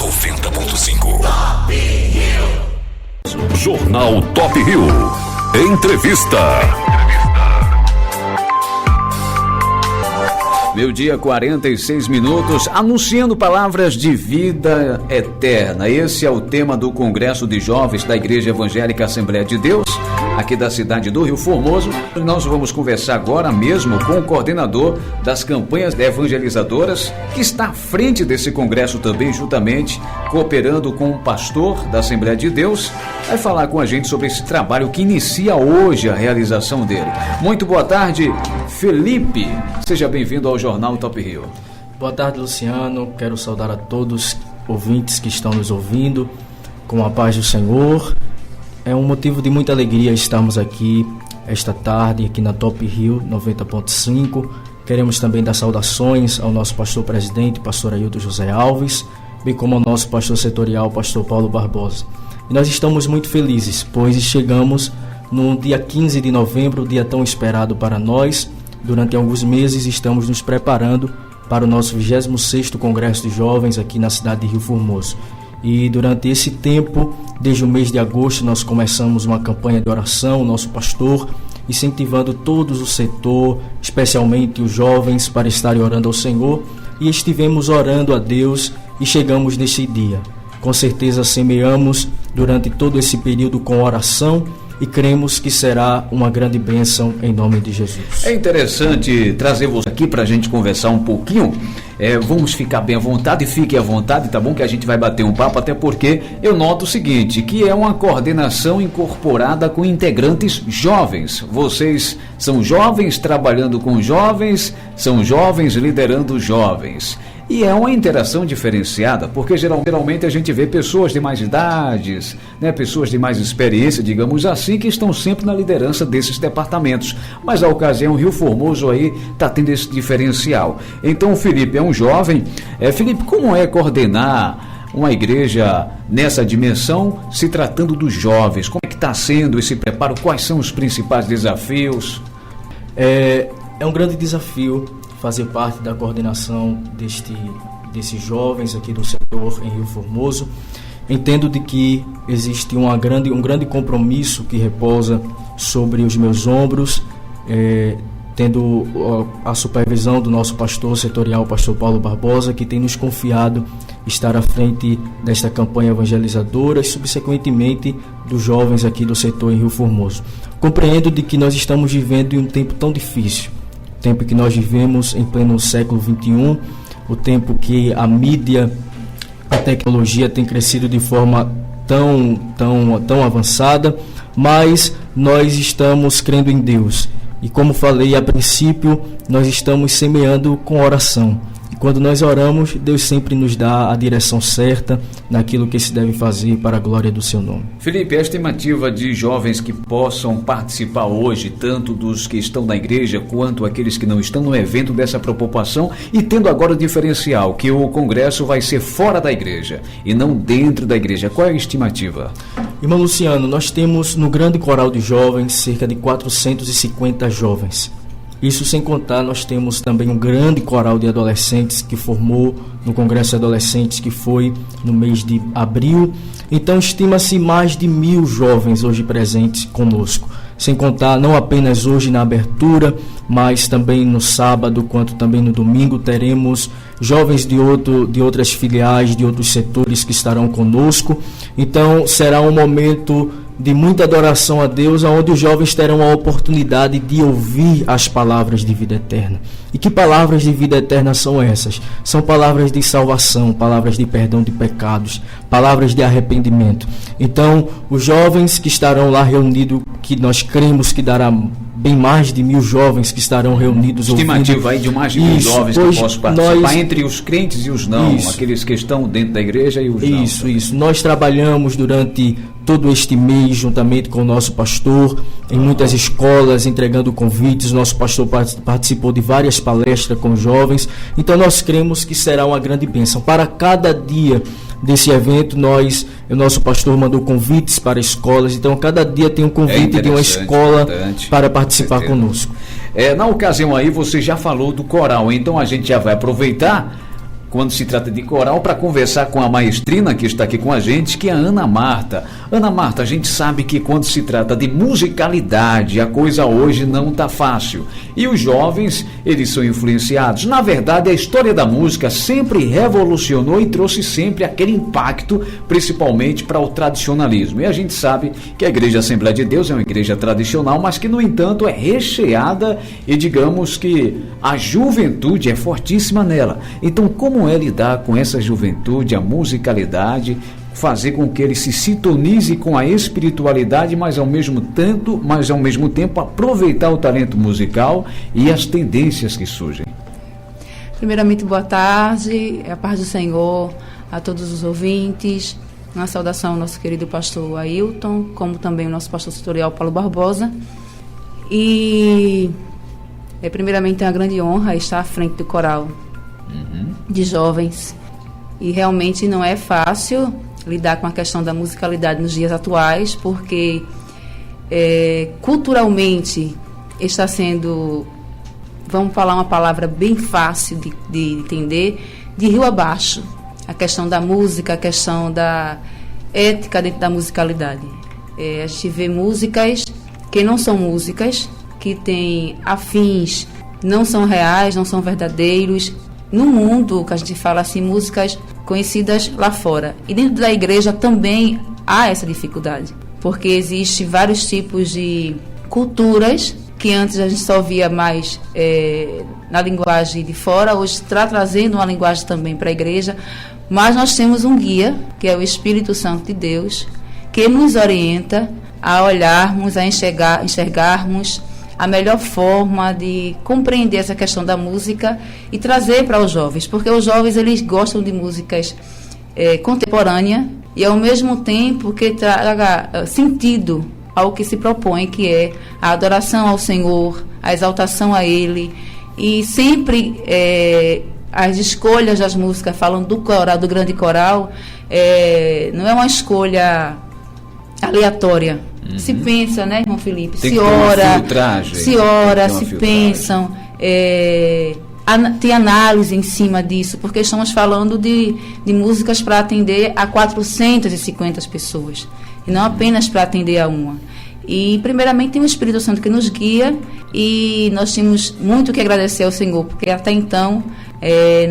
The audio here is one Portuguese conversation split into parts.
90.5 Top Rio. Jornal Top Rio. Entrevista. 12:46, anunciando palavras de vida eterna. Esse é o tema do Congresso de Jovens da Igreja Evangélica Assembleia de Deus, aqui da cidade do Rio Formoso. Nós vamos conversar agora mesmo com o coordenador das campanhas evangelizadoras, que está à frente desse congresso também, juntamente cooperando com o pastor da Assembleia de Deus. Vai falar com a gente sobre esse trabalho que inicia hoje a realização dele. Muito boa tarde, Felipe. Seja bem-vindo ao Jornal Top Rio. Boa tarde, Luciano. Quero saudar a todos os ouvintes que estão nos ouvindo com a paz do Senhor. É um motivo de muita alegria estarmos aqui esta tarde, aqui na Top Rio 90.5. Queremos também dar saudações ao nosso pastor presidente, pastor Ailton José Alves, bem como ao nosso pastor setorial, pastor Paulo Barbosa. E nós estamos muito felizes, pois chegamos no dia 15 de novembro, dia tão esperado para nós. Durante alguns meses estamos nos preparando para o nosso 26º Congresso de Jovens aqui na cidade de Rio Formoso. E durante esse tempo, desde o mês de agosto, nós começamos uma campanha de oração, o nosso pastor, incentivando todos o setor, especialmente os jovens, para estarem orando ao Senhor. E estivemos orando a Deus e chegamos nesse dia. Com certeza semeamos durante todo esse período com oração e cremos que será uma grande bênção em nome de Jesus. É interessante trazer você aqui para a gente conversar um pouquinho. Vamos ficar bem à vontade, fique à vontade, tá bom? Que a gente vai bater um papo, até porque eu noto o seguinte, que é uma coordenação incorporada com integrantes jovens. Vocês são jovens trabalhando com jovens, são jovens liderando jovens. E é uma interação diferenciada, porque geralmente a gente vê pessoas de mais idades, né, pessoas de mais experiência, digamos assim, que estão sempre na liderança desses departamentos. Mas a ocasião, Rio Formoso aí está tendo esse diferencial. Então o Felipe é um jovem. Felipe, como é coordenar uma igreja nessa dimensão, se tratando dos jovens? Como é que está sendo esse preparo? Quais são os principais desafios? É um grande desafio fazer parte da coordenação desses jovens aqui do setor em Rio Formoso. Entendo de que existe um grande compromisso que repousa sobre os meus ombros, tendo a supervisão do nosso pastor setorial, pastor Paulo Barbosa, que tem nos confiado estar à frente desta campanha evangelizadora e subsequentemente dos jovens aqui do setor em Rio Formoso. Compreendo de que nós estamos vivendo em um tempo tão difícil, tempo que nós vivemos em pleno século XXI, o tempo que a mídia, a tecnologia tem crescido de forma tão avançada, mas nós estamos crendo em Deus. E como falei a princípio, nós estamos semeando com oração. E quando nós oramos, Deus sempre nos dá a direção certa naquilo que se deve fazer para a glória do seu nome. Felipe, a estimativa de jovens que possam participar hoje, tanto dos que estão na igreja quanto aqueles que não estão no evento dessa preocupação, e tendo agora o diferencial, que o congresso vai ser fora da igreja e não dentro da igreja. Qual é a estimativa? Irmão Luciano, nós temos no grande coral de jovens cerca de 450 jovens. Isso sem contar, nós temos também um grande coral de adolescentes que formou no Congresso de Adolescentes, que foi no mês de abril. Então estima-se mais de 1.000 jovens hoje presentes conosco. Sem contar, não apenas hoje na abertura, mas também no sábado, quanto também no domingo, teremos jovens de outras filiais, de outros setores que estarão conosco. Então será um momento de muita adoração a Deus, onde os jovens terão a oportunidade de ouvir as palavras de vida eterna. E que palavras de vida eterna são essas? São palavras de salvação, palavras de perdão de pecados, palavras de arrependimento. Então, os jovens que estarão lá reunidos, que nós cremos que dará bem mais de 1.000 jovens que estarão reunidos. Estimativa aí de mais de 1.000 jovens que possam participar, entre os crentes e os não, aqueles que estão dentro da igreja e os não. Isso. Nós trabalhamos durante todo este mês, juntamente com o nosso pastor, em muitas escolas, entregando convites. O nosso pastor participou de várias palestras com jovens. Então nós cremos que será uma grande bênção. Para cada dia desse evento, o nosso pastor mandou convites para escolas. Então cada dia tem um convite de uma escola para participar conosco. Na ocasião aí você já falou do coral, então a gente já vai aproveitar quando se trata de coral, para conversar com a maestrina que está aqui com a gente, que é a Ana Marta. Ana Marta, a gente sabe que quando se trata de musicalidade, a coisa hoje não está fácil. E os jovens, eles são influenciados. Na verdade, a história da música sempre revolucionou e trouxe sempre aquele impacto, principalmente para o tradicionalismo. E a gente sabe que a Igreja Assembleia de Deus é uma igreja tradicional, mas que, no entanto, é recheada e, digamos que, a juventude é fortíssima nela. Então, como é lidar com essa juventude, a musicalidade, fazer com que ele se sintonize com a espiritualidade, mas ao mesmo tempo aproveitar o talento musical e as tendências que surgem? Primeiramente, boa tarde, a paz do Senhor a todos os ouvintes. Uma saudação ao nosso querido pastor Ailton, como também o nosso pastor tutorial Paulo Barbosa. E primeiramente é uma grande honra estar à frente do coral de jovens. E realmente não é fácil lidar com a questão da musicalidade nos dias atuais, porque culturalmente está sendo, vamos falar uma palavra bem fácil de entender, de rio abaixo. A questão da música, a questão da ética dentro da musicalidade. A gente vê músicas que não são músicas, que têm afins, não são reais, não são verdadeiros. No mundo, que a gente fala assim, músicas conhecidas lá fora. E dentro da igreja também há essa dificuldade, porque existe vários tipos de culturas que antes a gente só via mais na linguagem de fora, hoje está trazendo uma linguagem também para a igreja, mas nós temos um guia, que é o Espírito Santo de Deus, que nos orienta a olharmos, a enxergarmos a melhor forma de compreender essa questão da música e trazer para os jovens, porque os jovens eles gostam de músicas contemporâneas e ao mesmo tempo que traga sentido ao que se propõe, que é a adoração ao Senhor, a exaltação a Ele, e sempre as escolhas das músicas, falando do coral, do grande coral, não é uma escolha aleatória. Se pensa, né, irmão Felipe? Tem se ora, se pensam, tem análise em cima disso, porque estamos falando de músicas para atender a 450 pessoas, e não apenas para atender a uma. E primeiramente tem o Espírito Santo que nos guia, e nós temos muito que agradecer ao Senhor, porque até então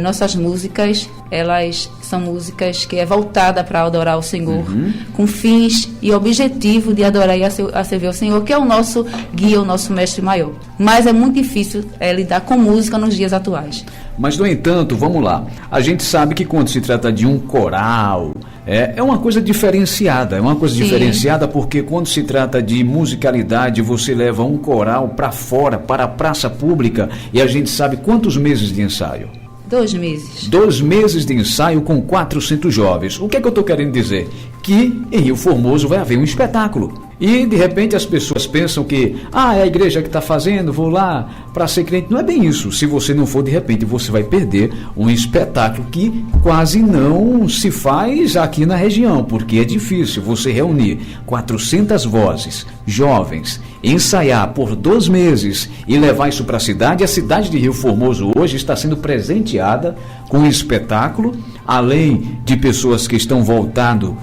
nossas músicas, elas são músicas que é voltada para adorar o Senhor, com fins e objetivo de adorar e a servir ao Senhor, que é o nosso guia, o nosso mestre maior. Mas é muito difícil lidar com música nos dias atuais. Mas, no entanto, vamos lá, a gente sabe que quando se trata de um coral, é uma coisa diferenciada, diferenciada porque quando se trata de musicalidade, você leva um coral para fora, para a praça pública, e a gente sabe quantos meses de ensaio? 2 meses. 2 meses de ensaio com 400 jovens. O que é que eu estou querendo dizer? Que em Rio Formoso vai haver um espetáculo. E, de repente, as pessoas pensam que é a igreja que está fazendo, vou lá para ser crente. Não é bem isso. Se você não for, de repente, você vai perder um espetáculo que quase não se faz aqui na região, porque é difícil você reunir 400 vozes, jovens, ensaiar por 2 meses e levar isso para a cidade. A cidade de Rio Formoso hoje está sendo presenteada com um espetáculo, além de pessoas que estão voltando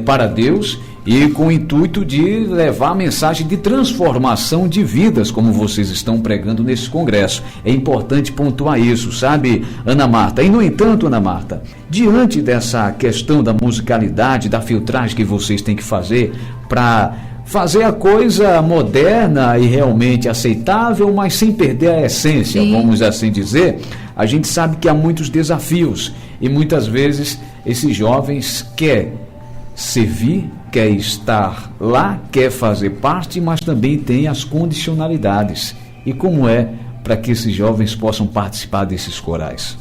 para Deus, e com o intuito de levar a mensagem de transformação de vidas, como vocês estão pregando nesse congresso. É importante pontuar isso, sabe, Ana Marta? E, no entanto, Ana Marta, diante dessa questão da musicalidade, da filtragem que vocês têm que fazer para fazer a coisa moderna e realmente aceitável, mas sem perder a essência, vamos assim dizer, a gente sabe que há muitos desafios e muitas vezes esses jovens querem servir, quer estar lá, quer fazer parte, mas também tem as condicionalidades. E como é para que esses jovens possam participar desses corais?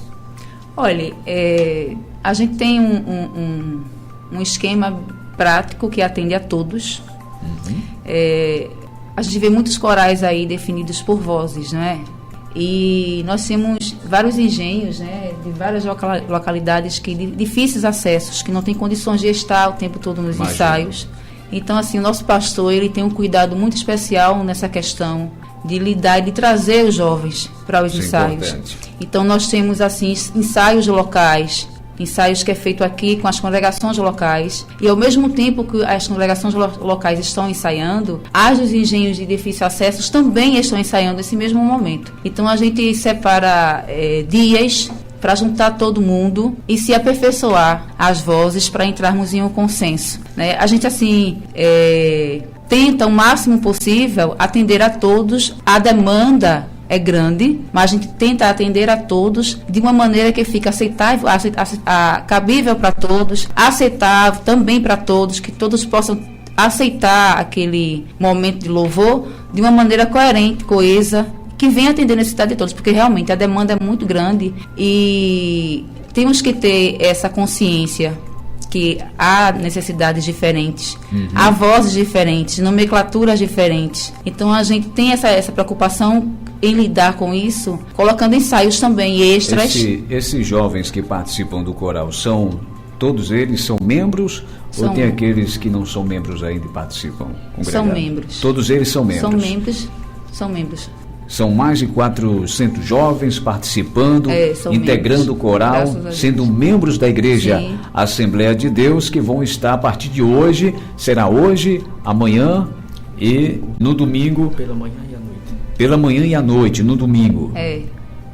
Olha, a gente tem um esquema prático que atende a todos. A gente vê muitos corais aí definidos por vozes, não é? E nós temos vários engenhos, né, de várias localidades que de difíceis acessos, que não tem condições de estar o tempo todo nos ensaios. Então, assim, o nosso pastor, ele tem um cuidado muito especial nessa questão de lidar e de trazer os jovens para os ensaios. Então nós temos assim ensaios locais, ensaios que é feito aqui com as congregações locais, e ao mesmo tempo que as congregações locais estão ensaiando, as dos engenhos de difícil acesso também estão ensaiando nesse mesmo momento. Então a gente separa dias para juntar todo mundo e se aperfeiçoar as vozes para entrarmos em um consenso, né? A gente assim tenta o máximo possível atender a todos. A demanda é grande, mas a gente tenta atender a todos de uma maneira que fica aceitável, cabível para todos, aceitável também para todos, que todos possam aceitar aquele momento de louvor de uma maneira coerente, coesa, que venha atender a necessidade de todos, porque realmente a demanda é muito grande e temos que ter essa consciência que há necessidades diferentes, há vozes diferentes, nomenclaturas diferentes. Então a gente tem essa preocupação em lidar com isso, colocando ensaios também extras. Esses jovens que participam do coral, todos eles são membros ou tem aqueles que não são membros ainda e participam? São membros. Todos eles são membros? São membros. São mais de 400 jovens participando, integrando membros, o coral, sendo membros da Igreja Assembleia de Deus, que vão estar a partir de hoje, será hoje, amanhã e no domingo. Pela manhã e à noite. Pela manhã e à noite, no domingo.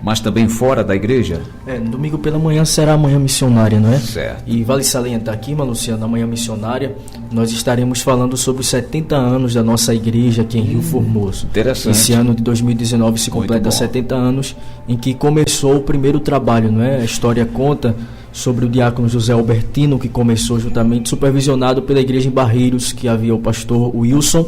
Mas também fora da igreja? No domingo pela manhã será a manhã missionária, não é? Certo. E vale salientar aqui, Luciano, na manhã missionária, nós estaremos falando sobre os 70 anos da nossa igreja aqui em Rio Formoso. Interessante. Esse ano de 2019 se completa 70 anos em que começou o primeiro trabalho, não é? A história conta sobre o diácono José Albertino, que começou juntamente, supervisionado pela igreja em Barreiros, que havia o pastor Wilson,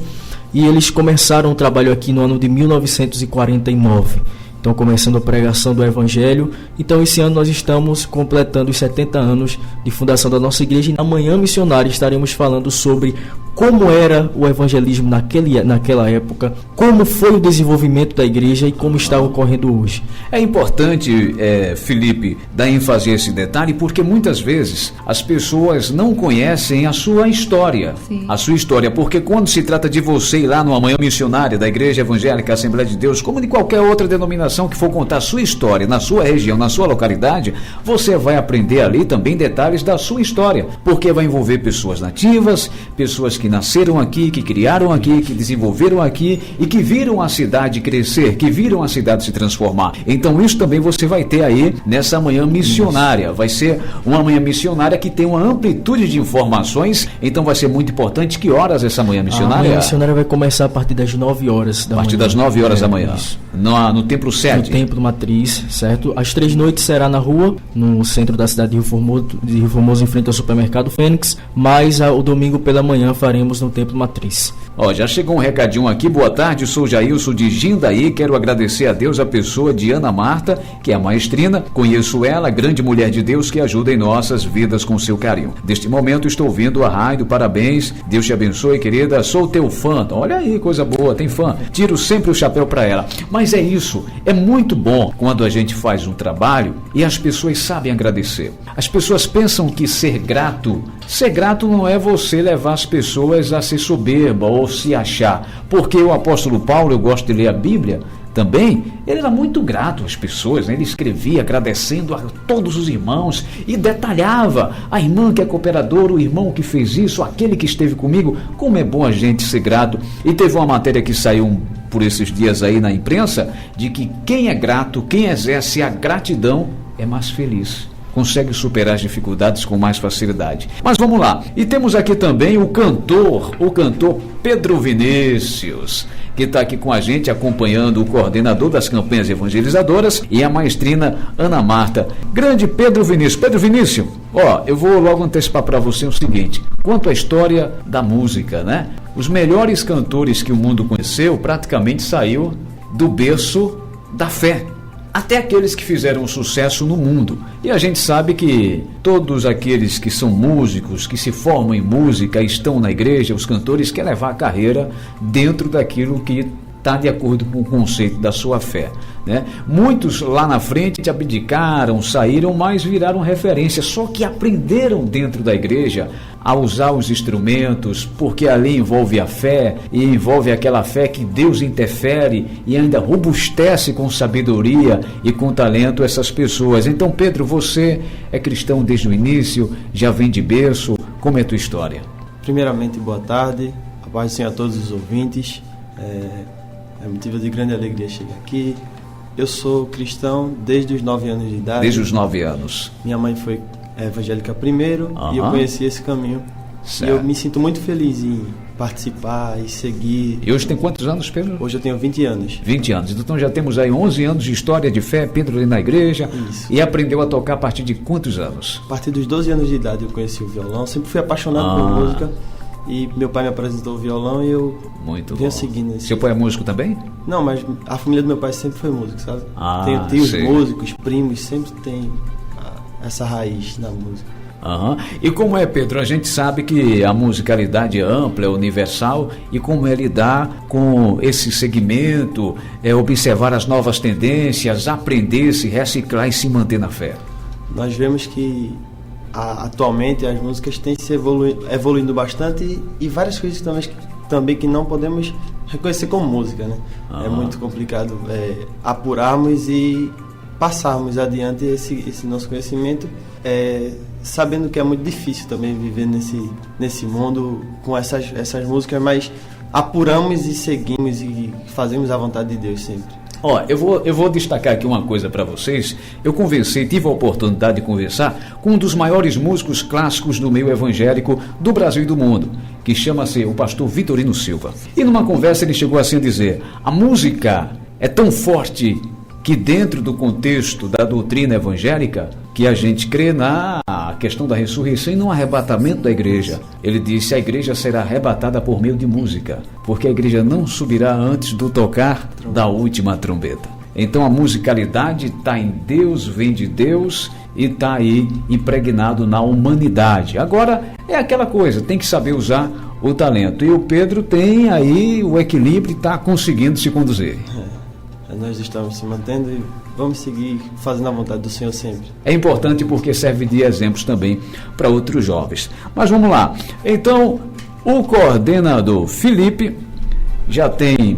e eles começaram o trabalho aqui no ano de 1949. Então, começando a pregação do Evangelho. Então, esse ano nós estamos completando os 70 anos de fundação da nossa igreja. E na manhã missionária estaremos falando sobre como era o evangelismo naquela época, como foi o desenvolvimento da igreja e como está ocorrendo hoje. É importante, Felipe, dar ênfase a esse detalhe, porque muitas vezes as pessoas não conhecem a sua história. A sua história, porque quando se trata de você ir lá numa manhã missionária da Igreja Evangélica Assembleia de Deus, como de qualquer outra denominação que for contar a sua história na sua região, na sua localidade, você vai aprender ali também detalhes da sua história, porque vai envolver pessoas nativas, pessoas que nasceram aqui, que criaram aqui, que desenvolveram aqui e que viram a cidade crescer, que viram a cidade se transformar. Então isso também você vai ter aí nessa manhã missionária. Vai ser uma manhã missionária que tem uma amplitude de informações, então vai ser muito importante. Que horas essa manhã missionária? A manhã missionária vai começar a partir das 9 horas da manhã. A partir das 9 horas da manhã. No Templo 7. No Templo Matriz, certo? Às 3 noites será na rua, no centro da cidade de Rio Formoso, em frente ao supermercado Fênix, mas o domingo pela manhã faremos no Templo Matriz. Já chegou um recadinho aqui. Boa tarde, sou Jailson de Jindaí, quero agradecer a Deus a pessoa de Ana Marta, que é a maestrina, conheço ela, grande mulher de Deus que ajuda em nossas vidas com seu carinho. Neste momento estou ouvindo a rádio, parabéns, Deus te abençoe, querida, sou teu fã. Olha aí, coisa boa, tem fã, tiro sempre o chapéu para ela. Mas é isso, é muito bom quando a gente faz um trabalho e as pessoas sabem agradecer. As pessoas pensam que ser grato não é você levar as pessoas a ser soberba ou se achar, porque o apóstolo Paulo, eu gosto de ler a Bíblia também, ele era muito grato às pessoas, né? Ele escrevia agradecendo a todos os irmãos e detalhava a irmã que é cooperadora, o irmão que fez isso, aquele que esteve comigo. Como é bom a gente ser grato. E teve uma matéria que saiu por esses dias aí na imprensa, de que quem é grato, quem exerce a gratidão é mais feliz, consegue superar as dificuldades com mais facilidade. Mas vamos lá, e temos aqui também o cantor Pedro Vinícius, que está aqui com a gente, acompanhando o coordenador das campanhas evangelizadoras e a maestrina Ana Marta. Grande Pedro Vinícius, eu vou logo antecipar para você o seguinte, quanto à história da música, né? Os melhores cantores que o mundo conheceu praticamente saiu do berço da fé. Até aqueles que fizeram sucesso no mundo. E a gente sabe que todos aqueles que são músicos, que se formam em música, estão na igreja, os cantores querem levar a carreira dentro daquilo que está de acordo com o conceito da sua fé. né? Muitos lá na frente abdicaram, saíram, mas viraram referência, só que aprenderam dentro da igreja a usar os instrumentos, porque ali envolve a fé, e envolve aquela fé que Deus interfere e ainda robustece com sabedoria e com talento essas pessoas. Então, Pedro, você é cristão desde o início, já vem de berço, como é a tua história? Primeiramente, boa tarde, a paz do Senhor a todos os ouvintes, é motivo de grande alegria chegar aqui. Eu sou cristão desde os 9 anos de idade. Desde os 9 anos. Minha mãe foi evangélica primeiro, e eu conheci esse caminho. Certo. E eu me sinto muito feliz em participar e seguir. E hoje tem quantos anos, Pedro? Hoje eu tenho 20 anos. 20 anos. Então já temos aí 11 anos de história de fé, Pedro ali na igreja. Isso. E aprendeu a tocar a partir de quantos anos? A partir dos 12 anos de idade eu conheci o violão. Sempre fui apaixonado por música. E meu pai me apresentou o violão e eu venho seguindo esse. Seu pai é músico também? Não, mas a família do meu pai sempre foi música, sabe? Tenho tios músicos, primos, sempre tem essa raiz na música. E como é, Pedro? A gente sabe que a musicalidade é ampla, é universal, e como é lidar com esse segmento, observar as novas tendências, aprender, se reciclar e se manter na fé? Nós vemos que atualmente as músicas têm se evoluindo bastante e várias coisas também que não podemos reconhecer como música, né? É muito complicado apurarmos e passarmos adiante esse nosso conhecimento, sabendo que é muito difícil também viver nesse mundo com essas músicas, mas apuramos e seguimos e fazemos a vontade de Deus sempre. Eu vou destacar aqui uma coisa para vocês. Eu tive a oportunidade de conversar com um dos maiores músicos clássicos do meio evangélico do Brasil e do mundo, que chama-se o pastor Vitorino Silva. E numa conversa ele chegou assim a dizer: a música é tão forte que dentro do contexto da doutrina evangélica, que a gente crê na questão da ressurreição e no arrebatamento da igreja. Ele disse: a igreja será arrebatada por meio de música, porque a igreja não subirá antes do tocar da última trombeta. Então a musicalidade está em Deus, vem de Deus e está aí impregnado na humanidade. Agora é aquela coisa, tem que saber usar o talento. E o Pedro tem aí o equilíbrio e está conseguindo se conduzir. Nós estamos se mantendo e vamos seguir fazendo a vontade do Senhor sempre. É importante porque serve de exemplos também para outros jovens. Mas vamos lá. Então, o coordenador Felipe já tem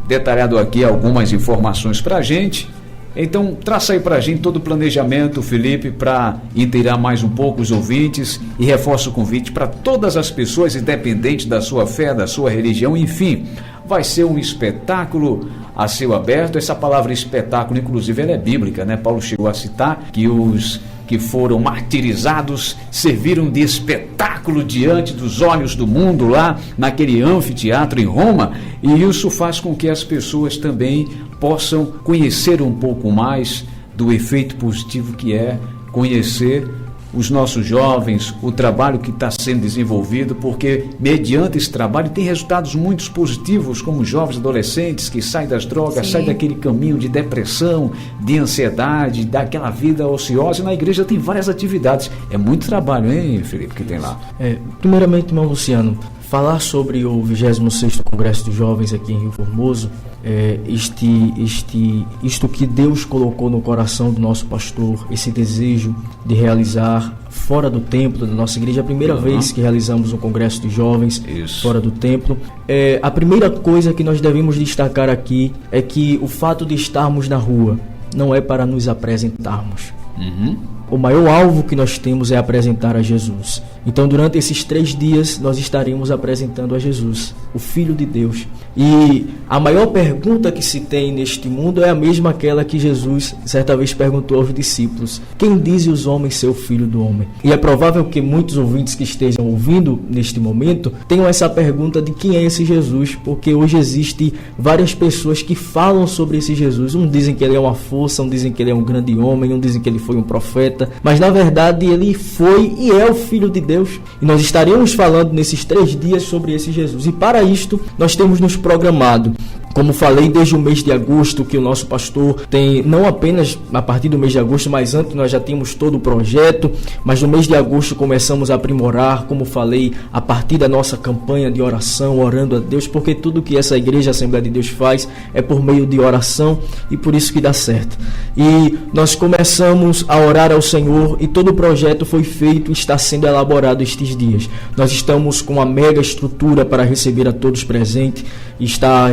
detalhado aqui algumas informações para a gente. Então, traça aí para a gente todo o planejamento, Felipe, para inteirar mais um pouco os ouvintes, e reforça o convite para todas as pessoas, independente da sua fé, da sua religião, enfim. Vai ser um espetáculo a céu aberto. Essa palavra espetáculo, inclusive, ela é bíblica, né? Paulo chegou a citar que os que foram martirizados serviram de espetáculo diante dos olhos do mundo lá naquele anfiteatro em Roma, e isso faz com que as pessoas também possam conhecer um pouco mais do efeito positivo que é conhecer os nossos jovens, o trabalho que está sendo desenvolvido, porque mediante esse trabalho tem resultados muito positivos, como jovens adolescentes que saem das drogas, saem daquele caminho de depressão, de ansiedade, daquela vida ociosa. E na igreja tem várias atividades. É muito trabalho, hein, Felipe, que tem lá? Primeiramente, irmão Luciano, falar sobre o 26º Congresso de Jovens aqui em Rio Formoso, isto que Deus colocou no coração do nosso pastor, esse desejo de realizar fora do templo da nossa igreja, a primeira vez que realizamos um congresso de jovens fora do templo. A primeira coisa que nós devemos destacar aqui é que o fato de estarmos na rua não é para nos apresentarmos. O maior alvo que nós temos é apresentar a Jesus. Então, durante esses 3 dias, nós estaremos apresentando a Jesus, o Filho de Deus. E a maior pergunta que se tem neste mundo é a mesma aquela que Jesus certa vez perguntou aos discípulos: quem dizem os homens ser o Filho do Homem? E é provável que muitos ouvintes que estejam ouvindo neste momento tenham essa pergunta de quem é esse Jesus, porque hoje existem várias pessoas que falam sobre esse Jesus. Um dizem que ele é uma força, um dizem que ele é um grande homem, um dizem que ele foi um profeta, mas na verdade ele foi e é o Filho de Deus. E nós estaremos falando nesses 3 dias sobre esse Jesus. E para isto nós temos nos programado Como falei, desde o mês de agosto que o nosso pastor tem, não apenas a partir do mês de agosto, mas antes nós já tínhamos todo o projeto, mas no mês de agosto começamos a aprimorar, como falei, a partir da nossa campanha de oração, orando a Deus, porque tudo que essa igreja Assembleia de Deus faz é por meio de oração e por isso que dá certo. E nós começamos a orar ao Senhor e todo o projeto foi feito e está sendo elaborado estes dias. Nós estamos com uma mega estrutura para receber a todos presentes,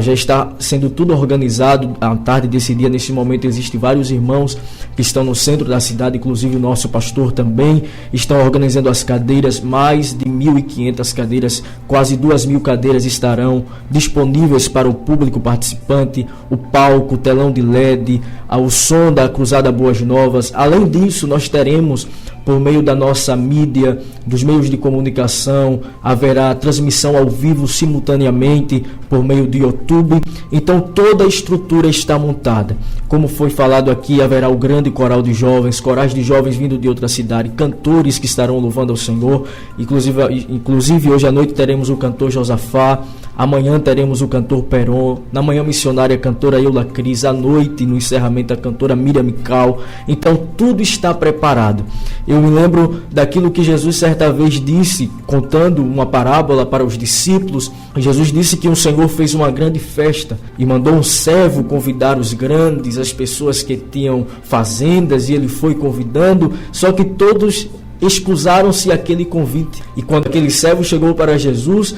já está sendo tudo organizado. À tarde desse dia, nesse momento, existem vários irmãos que estão no centro da cidade, inclusive o nosso pastor também, estão organizando as cadeiras, mais de 1.500 cadeiras, quase 2.000 cadeiras estarão disponíveis para o público participante, o palco, o telão de LED, o som da Cruzada Boas Novas. Além disso, nós teremos, por meio da nossa mídia, dos meios de comunicação, haverá transmissão ao vivo simultaneamente por meio do YouTube. Então toda a estrutura está montada. Como foi falado aqui, haverá o grande coral de jovens, corais de jovens vindo de outra cidade, cantores que estarão louvando ao Senhor. Inclusive hoje à noite teremos o cantor Josafá, amanhã teremos o cantor Peron, na manhã missionária a cantora Eula Cris, à noite no encerramento a cantora Miriam Mical. Então tudo está preparado. Eu me lembro daquilo que Jesus certa vez disse, contando uma parábola para os discípulos. Jesus disse que o Senhor fez uma grande festa e mandou um servo convidar os grandes, as pessoas que tinham fazendas, e ele foi convidando, só que todos excusaram-se aquele convite. E quando aquele servo chegou para Jesus,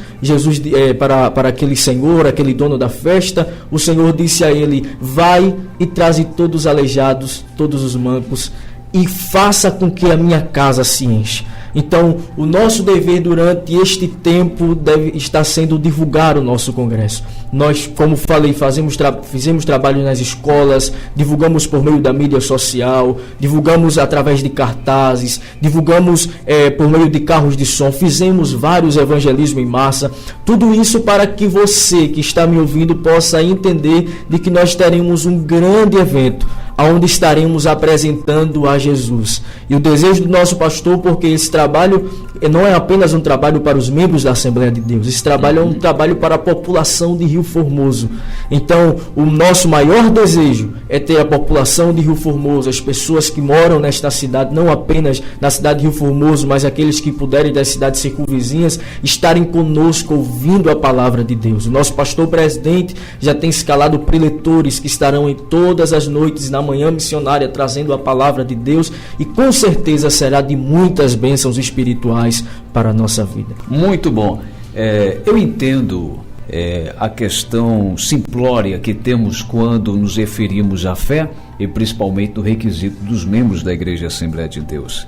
para aquele senhor, aquele dono da festa, o Senhor disse a ele: vai e traze todos os aleijados, todos os mancos, e faça com que a minha casa se encha. Então, o nosso dever durante este tempo deve estar sendo divulgar o nosso congresso. Nós, como falei, fizemos trabalho nas escolas, divulgamos por meio da mídia social, divulgamos através de cartazes, divulgamos por meio de carros de som, fizemos vários evangelismos em massa. Tudo isso para que você que está me ouvindo possa entender de que nós teremos um grande evento, onde estaremos apresentando a Jesus. E o desejo do nosso pastor, porque esse trabalho não é apenas um trabalho para os membros da Assembleia de Deus, esse trabalho é um trabalho para a população de Rio Formoso. Então, o nosso maior desejo é ter a população de Rio Formoso, as pessoas que moram nesta cidade, não apenas na cidade de Rio Formoso, mas aqueles que puderem das cidades circunvizinhas, estarem conosco ouvindo a palavra de Deus. O nosso pastor presidente já tem escalado preletores que estarão em todas as noites na manhã missionária trazendo a palavra de Deus, e com certeza será de muitas bênçãos espirituais para a nossa vida. Muito bom. Eu entendo a questão simplória que temos quando nos referimos à fé, e principalmente no requisito dos membros da Igreja Assembleia de Deus,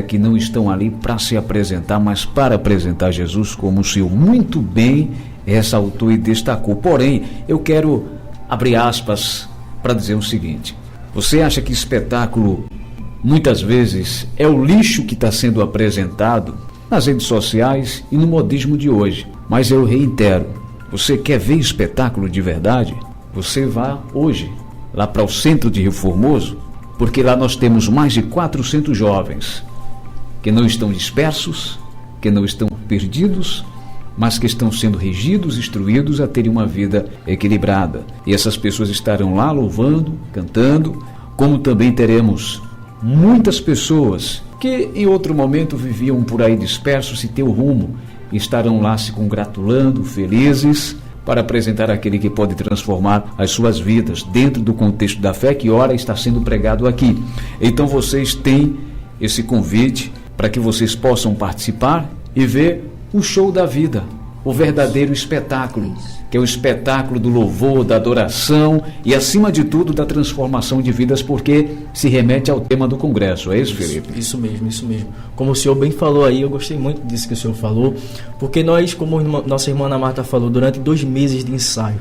que não estão ali para se apresentar, mas para apresentar Jesus, como o Senhor muito bem ressaltou e destacou. Porém, eu quero abrir aspas para dizer o seguinte: você acha que espetáculo muitas vezes é o lixo que está sendo apresentado nas redes sociais e no modismo de hoje? Mas eu reitero, você quer ver espetáculo de verdade? Você vá hoje lá para o centro de Rio Formoso, porque lá nós temos mais de 400 jovens que não estão dispersos, que não estão perdidos, mas que estão sendo regidos, instruídos a terem uma vida equilibrada. E essas pessoas estarão lá louvando, cantando, como também teremos muitas pessoas que em outro momento viviam por aí dispersos, sem ter o rumo, e estarão lá se congratulando, felizes, para apresentar aquele que pode transformar as suas vidas dentro do contexto da fé que ora está sendo pregado aqui. Então vocês têm esse convite para que vocês possam participar e ver o show da vida, o verdadeiro espetáculo, que é o espetáculo do louvor, da adoração e, acima de tudo, da transformação de vidas, porque se remete ao tema do congresso. É isso, Felipe? Isso mesmo. Como o senhor bem falou aí, eu gostei muito disso que o senhor falou, porque nós, como nossa irmã Ana Marta falou, durante 2 meses de ensaio.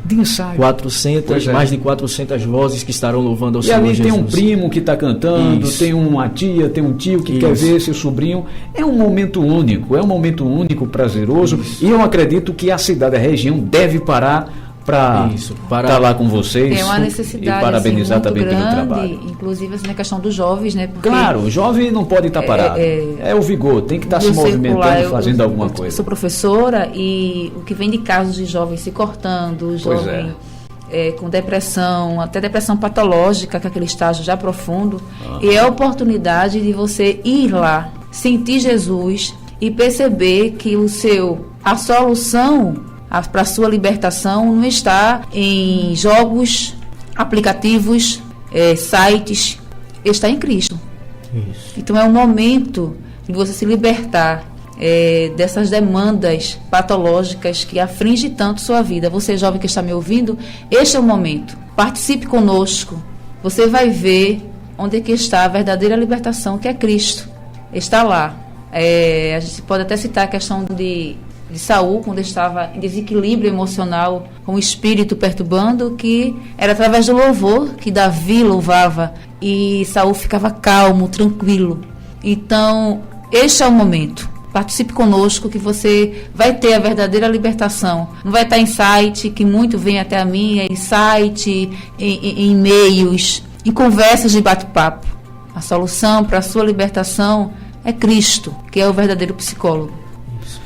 400, mais de 400 vozes que estarão louvando ao Senhor Jesus. E ali tem um primo que está cantando, tem uma tia, tem um tio que quer ver seu sobrinho. É um momento único, prazeroso. E eu acredito que a cidade, a região, deve parar para estar lá com vocês. É uma necessidade, e parabenizar assim, muito também grande, pelo trabalho. Inclusive assim, na questão dos jovens, né? Porque claro, o jovem não pode estar parado. É o vigor, tem que estar se movimentando, fazendo alguma coisa. Eu sou professora e o que vem de casos de jovens se cortando, jovem com depressão, até depressão patológica, que é aquele estágio já profundo. E é a oportunidade de você ir lá, sentir Jesus e perceber que a solução para a sua libertação não está em jogos, aplicativos, sites, está em Cristo. Isso. Então é um momento de você se libertar dessas demandas patológicas que afligem tanto sua vida. Você, jovem que está me ouvindo, este é o momento. Participe conosco. Você vai ver onde é que está a verdadeira libertação, que é Cristo. Está lá. A gente pode até citar a questão de Saul, quando estava em desequilíbrio emocional, com o espírito perturbando, que era através do louvor que Davi louvava e Saul ficava calmo, tranquilo. Então, este é o momento. Participe conosco que você vai ter a verdadeira libertação. Não vai estar em site, que muito vem até a mim, em site, em e-mails, em conversas de bate-papo. A solução para a sua libertação é Cristo, que é o verdadeiro psicólogo.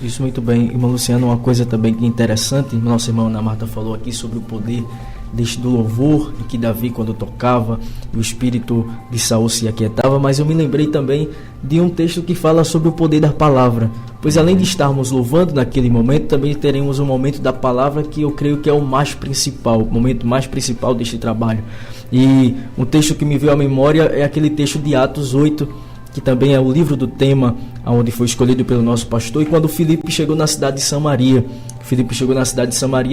Isso muito bem, irmã Luciana. Uma coisa também que é interessante, nossa irmã Ana Marta falou aqui sobre o poder do louvor, em que Davi, quando tocava, o espírito de Saul se aquietava, mas eu me lembrei também de um texto que fala sobre o poder da palavra, pois além de estarmos louvando naquele momento, também teremos um momento da palavra que eu creio que é o mais principal, o momento mais principal deste trabalho. E um texto que me veio à memória é aquele texto de Atos 8, que também é o livro do tema, onde foi escolhido pelo nosso pastor. E quando Filipe chegou na cidade de Samaria,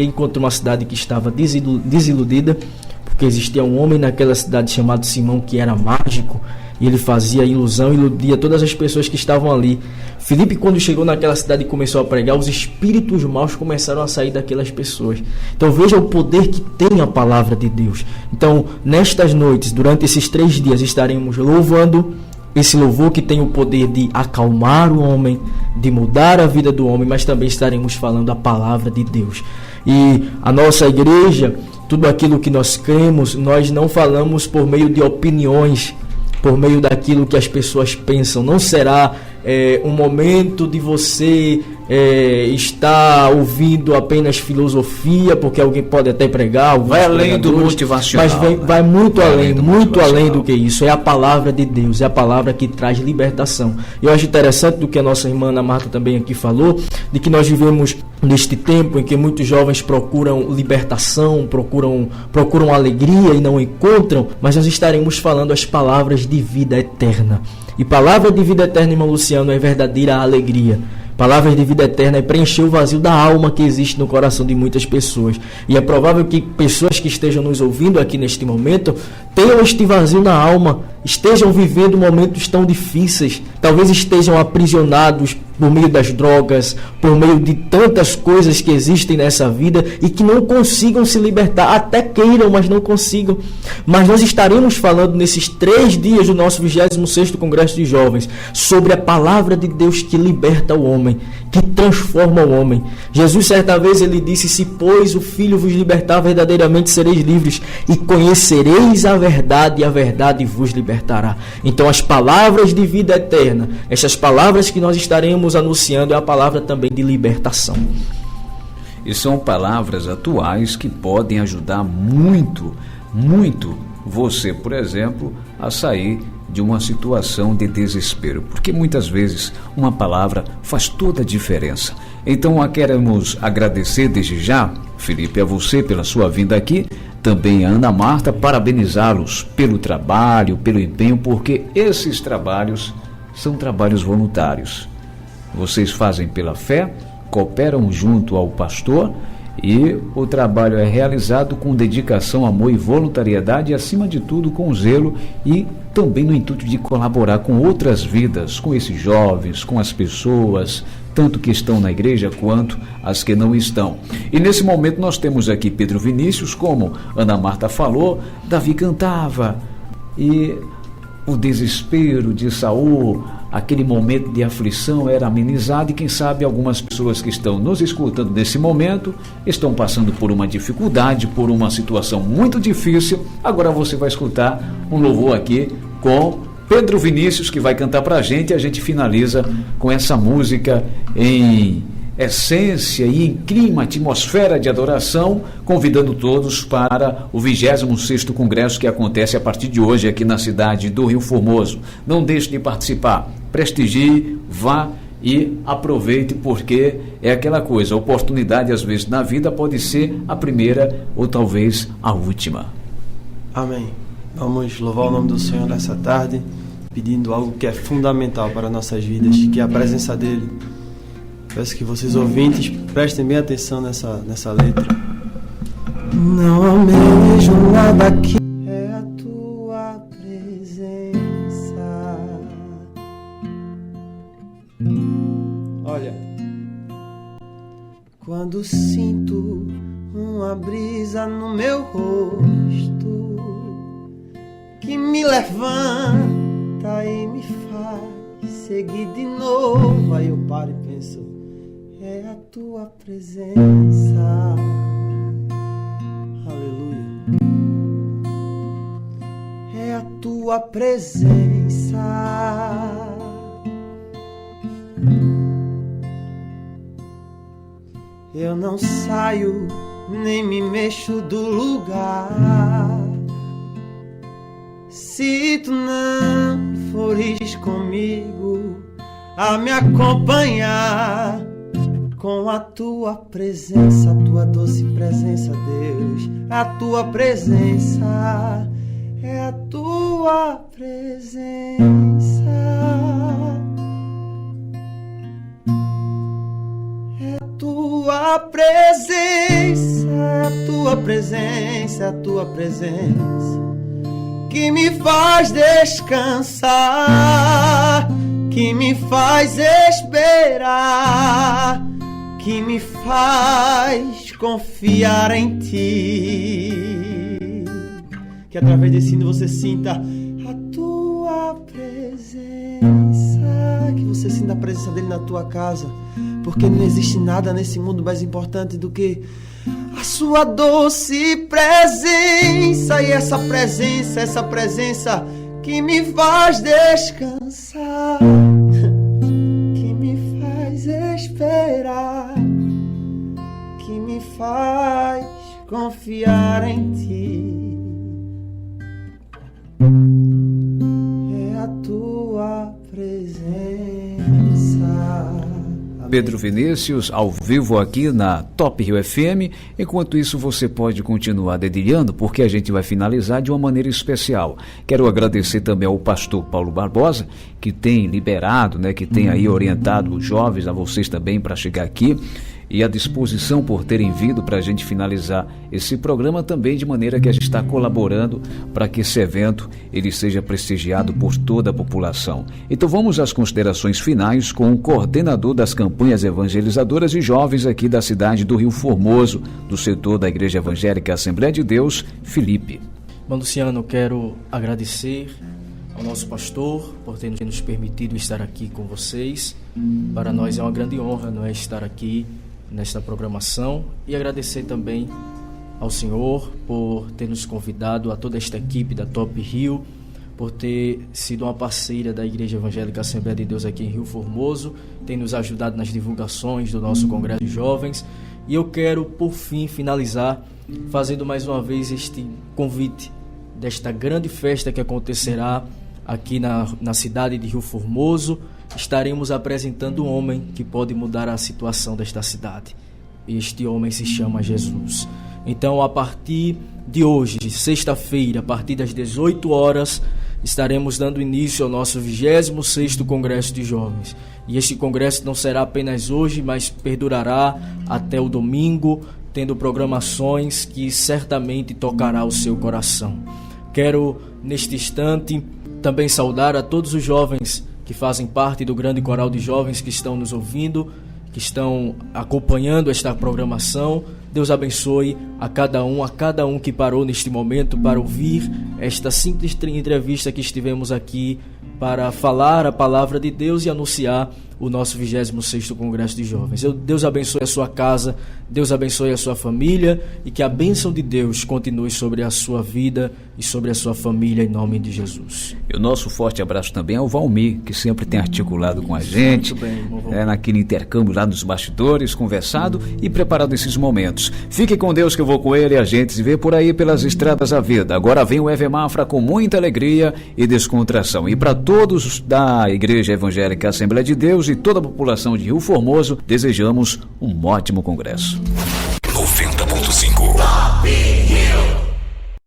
encontrou uma cidade que estava desiludida, porque existia um homem naquela cidade chamado Simão, que era mágico, e ele fazia ilusão, iludia todas as pessoas que estavam ali. Filipe, quando chegou naquela cidade e começou a pregar, os espíritos maus começaram a sair daquelas pessoas. Então veja o poder que tem a palavra de Deus. Então, nestas noites, durante esses 3 dias, estaremos louvando, esse louvor que tem o poder de acalmar o homem, de mudar a vida do homem, mas também estaremos falando a palavra de Deus. E a nossa igreja, tudo aquilo que nós cremos, nós não falamos por meio de opiniões, por meio daquilo que as pessoas pensam. Não será um momento de você estar ouvindo apenas filosofia, porque alguém pode até pregar, vai além do motivacional, mas vai muito além do que isso. É a palavra de Deus, é a palavra que traz libertação. Eu acho interessante do que a nossa irmã Ana Marta também aqui falou, de que nós vivemos neste tempo em que muitos jovens procuram libertação, procuram alegria e não encontram, mas nós estaremos falando as palavras de vida eterna. E palavra de vida eterna, irmão Luciano, é verdadeira alegria. Palavras de vida eterna é preencher o vazio da alma que existe no coração de muitas pessoas. E é provável que pessoas que estejam nos ouvindo aqui neste momento tenham este vazio na alma, estejam vivendo momentos tão difíceis, talvez estejam aprisionados por meio das drogas, por meio de tantas coisas que existem nessa vida e que não consigam se libertar, até queiram, mas não consigam. Mas nós estaremos falando nesses 3 dias do nosso 26º Congresso de Jovens sobre a palavra de Deus que liberta o homem, que transforma o homem. Jesus certa vez ele disse: se pois o Filho vos libertar, verdadeiramente sereis livres, e conhecereis a verdade, e a verdade vos libertará. Então as palavras de vida eterna, essas palavras que nós estaremos anunciando, é a palavra também de libertação. E são palavras atuais que podem ajudar muito você, por exemplo, a sair de uma situação de desespero, porque muitas vezes uma palavra faz toda a diferença. Então, queremos agradecer desde já, Felipe, a você pela sua vinda aqui, também a Ana Marta, parabenizá-los pelo trabalho, pelo empenho, porque esses trabalhos são trabalhos voluntários. Vocês fazem pela fé, cooperam junto ao pastor, e o trabalho é realizado com dedicação, amor e voluntariedade, e acima de tudo com zelo e também no intuito de colaborar com outras vidas, com esses jovens, com as pessoas, tanto que estão na igreja quanto as que não estão. E nesse momento nós temos aqui Pedro Vinícius, como Ana Marta falou, Davi cantava, e o desespero de Saul, aquele momento de aflição era amenizado, e quem sabe algumas pessoas que estão nos escutando nesse momento estão passando por uma dificuldade, por uma situação muito difícil. Agora você vai escutar um louvor aqui com Pedro Vinícius, que vai cantar pra gente, e a gente finaliza com essa música em essência e em clima, atmosfera de adoração, convidando todos para o 26º Congresso que acontece a partir de hoje aqui na cidade do Rio Formoso. Não deixe de participar, prestigie, vá e aproveite, porque é aquela coisa, a oportunidade às vezes na vida pode ser a primeira ou talvez a última. Amém. Vamos louvar o nome do Senhor nessa tarde, pedindo algo que é fundamental para nossas vidas, que é a presença dele. Peço que vocês ouvintes prestem bem atenção nessa letra. Não almejo nada aqui, é a tua presença. Olha, quando sinto uma brisa no meu rosto que me levanta e me faz seguir de novo, aí eu paro e penso, é a tua presença. Aleluia. É a tua presença. Eu não saio nem me mexo do lugar se tu não fores comigo a me acompanhar com a tua presença, a tua doce presença, Deus, a tua presença, é a tua presença, é a tua presença, é a tua presença, é a tua presença que me faz descansar, que me faz esperar, que me faz confiar em ti. Que através desse hino você sinta a tua presença, que você sinta a presença dele na tua casa, porque não existe nada nesse mundo mais importante do que a sua doce presença. E essa presença que me faz descansar, que me faz esperar, que me faz confiar em ti. É a tua presença. Pedro Vinícius, ao vivo aqui na Top Rio FM. Enquanto isso, você pode continuar dedilhando, porque a gente vai finalizar de uma maneira especial. Quero agradecer também ao pastor Paulo Barbosa, que tem liberado, que tem aí orientado os jovens, a vocês também, para chegar aqui, e a disposição por terem vindo para a gente finalizar esse programa também, de maneira que a gente está colaborando para que esse evento ele seja prestigiado por toda a população. Então vamos às considerações finais com o coordenador das campanhas evangelizadoras e jovens aqui da cidade do Rio Formoso, do setor da Igreja Evangélica Assembleia de Deus, Felipe. Bom, Luciano, quero agradecer ao nosso pastor por ter nos permitido estar aqui com vocês. Para nós é uma grande honra, não é, estar aqui nesta programação, e agradecer também ao Senhor por ter nos convidado, a toda esta equipe da Top Rio, por ter sido uma parceira da Igreja Evangélica Assembleia de Deus aqui em Rio Formoso, tem nos ajudado nas divulgações do nosso Congresso de Jovens. E eu quero, por fim, finalizar fazendo mais uma vez este convite desta grande festa que acontecerá aqui na cidade de Rio Formoso. Estaremos apresentando um homem que pode mudar a situação desta cidade. Este homem se chama Jesus. Então, a partir de hoje, sexta-feira, a partir das 18 horas, estaremos dando início ao nosso 26º Congresso de Jovens. E este congresso não será apenas hoje, mas perdurará até o domingo, tendo programações que certamente tocará o seu coração. Quero, neste instante, também saudar a todos os jovens que fazem parte do grande coral de jovens que estão nos ouvindo, que estão acompanhando esta programação. Deus abençoe a cada um que parou neste momento para ouvir esta simples entrevista que estivemos aqui para falar a palavra de Deus e anunciar o nosso 26º Congresso de Jovens. Deus abençoe a sua casa, Deus abençoe a sua família e que a bênção de Deus continue sobre a sua vida e sobre a sua família, em nome de Jesus. E o nosso forte abraço também ao Valmir, que sempre tem articulado com a gente, naquele intercâmbio lá nos bastidores, conversado e preparado esses momentos. Fique com Deus, que eu vou com ele e a gente se vê por aí pelas estradas da vida. Agora vem o Ever Mafra com muita alegria e descontração. E para todos da Igreja Evangélica Assembleia de Deus e toda a população de Rio Formoso, desejamos um ótimo congresso. 90.5 Top Rio.